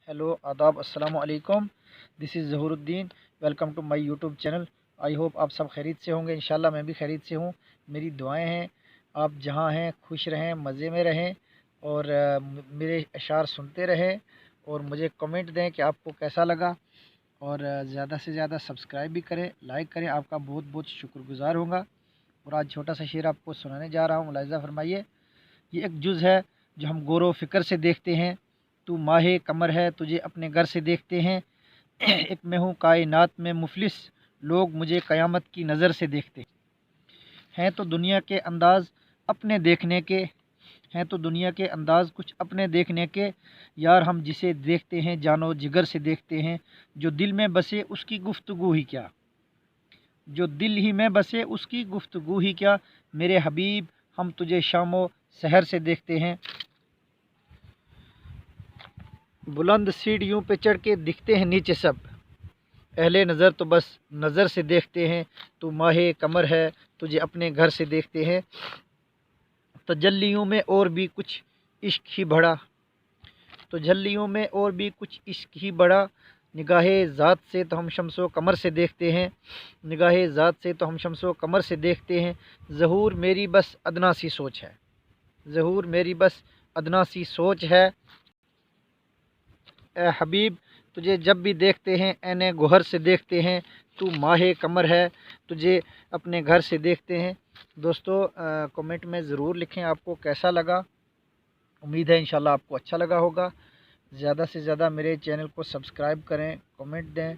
Hello आदाब अस्सलाम वालेकुम। This is Zahuruddin. Welcome to my YouTube channel. I hope आप सब खैरियत से होंगे। इंशाल्लाह मैं भी खैरियत से हूँ। मेरी दुआएं हैं आप जहाँ हैं खुश रहें, मज़े में रहें और मेरे अशार सुनते रहें और मुझे कमेंट दें कि आपको कैसा लगा और ज़्यादा से ज़्यादा सब्सक्राइब भी करें, लाइक करें। आपका बहुत बहुत शुक्रगुज़ार होगा। और आज छोटा सा शेर आपको सुनाने जा रहा हूँ, मुलाहिज़ा फरमाइए। ये एक जुज़ है जो हम गौर व फ़िक्र से देखते हैं। तू माहे कमर है, तुझे अपने घर से देखते हैं। एक मैं हूँ कायनात में मुफलिस, लोग मुझे क़यामत की नज़र से देखते हैं। तो दुनिया के अंदाज़ अपने देखने के हैं, तो दुनिया के अंदाज़ कुछ अपने देखने के। यार हम जिसे देखते हैं जानो जिगर से देखते हैं। जो दिल में बसे उसकी गुफ्तगू ही क्या, जो दिल ही में बसे उसकी गुफ्तगू ही क्या। मेरे हबीब हम तुझे शामो सहर से देखते हैं। बुलंद सीढ़ियों पे चढ़ के दिखते हैं नीचे सब, अहले नज़र तो बस नज़र से देखते हैं। तू माहे कमर है, तुझे अपने घर से देखते हैं। तजल्लियों में और भी कुछ इश्क ही बढ़ा, तो झल्लियों में और भी कुछ इश्क ही बढ़ा। निगाहे ज़ात से तो हम शम्सो कमर से देखते हैं, निगाहे ज़ात से तो हम शम्सो कमर से देखते हैं। ज़हूर मेरी बस अदना सी सोच है, ज़हूर मेरी बस अदना सी सोच है। ए हबीब तुझे जब भी देखते हैं ऐने गोहर से देखते हैं। तू माहे कमर है, तुझे अपने घर से देखते हैं। दोस्तों कमेंट में ज़रूर लिखें आपको कैसा लगा। उम्मीद है इंशाल्लाह आपको अच्छा लगा होगा। ज़्यादा से ज़्यादा मेरे चैनल को सब्सक्राइब करें, कमेंट दें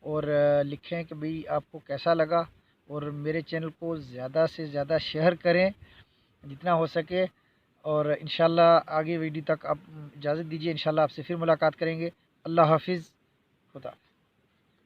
और लिखें कि भाई आपको कैसा लगा। और मेरे चैनल को ज़्यादा से ज़्यादा शेयर करें जितना हो सके। और इंशाल्लाह आगे वीडियो तक आप इजाज़त दीजिए, इंशाल्लाह आपसे फिर मुलाकात करेंगे। अल्लाह हाफिज़। खुदा।